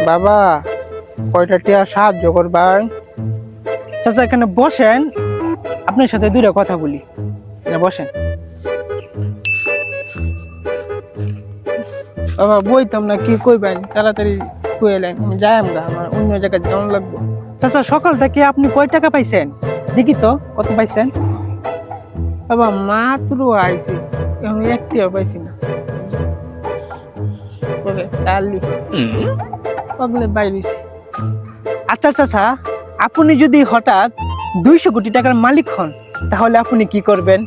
বাবা কয়টা টিয়া সাহায্য করবেন? চাচা এখানে বসেন, আপনার সাথে দুইটা কথা বলি। এখানে বসেন। বাবা বইতাম না, কি কইবেন তাড়াতাড়ি কইলেন, আমি যাই আমগা, আমার অন্য জায়গায় যাওয়ার লাগবো। চাচা সকাল থেকে আপনি কয় টাকা পাইছেন দেখি তো, কত পাইছেন? বাবা মাত্র আইছি, এখন একটিও পাইছি না। ডালি পাগলে বাইরেছি। আচ্ছা চাচা, আপনি যদি হঠাৎ 200 কোটি টাকার মালিক হন তাহলে আপনি কি করবেন?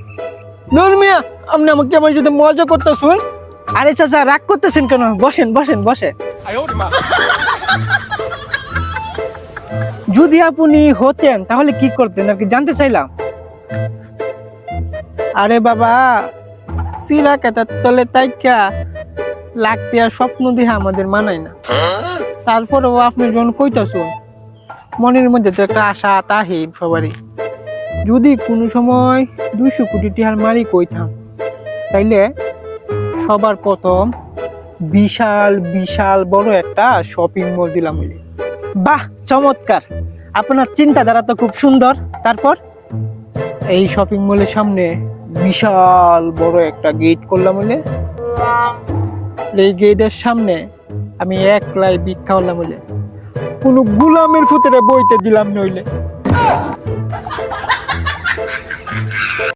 ধর্মিয়া, আপনি আমাকে আমার সাথে মজা করতেছেন? আরে চাচা রাগ করতেছেন কেন? বসেন বসেন বসেন। যদি আপনি হতেন তাহলে কি করতেন আর কি জানতে চাইলাম। আরে বাবা, সিরা কাটার তলে তাইকা লাখ টিয়ার স্বপ্ন দিয়ে আমাদের মানায় না। তারপরেও আপনি যখন কইতাছেন, মনের মধ্যে তো একটা আশা তাহি সবারই। যদি কোনো সময় 200 কোটি টিয়ার মালিক হইতাম, তাইলে সবার প্রথম বিশাল বিশাল বড় একটা শপিং মল দিলাম হইলে। বাহ চমৎকার, আপনার চিন্তাধারা তো খুব সুন্দর। তারপর? এই শপিং মলের সামনে বিশাল বড় একটা গেট করলাম হইলে। এই গেটের সামনে আমি একলাই ভিক্ষা হলাম হইলে, কোনো গুলামের ফুতেরে বইতে দিলাম নইলে।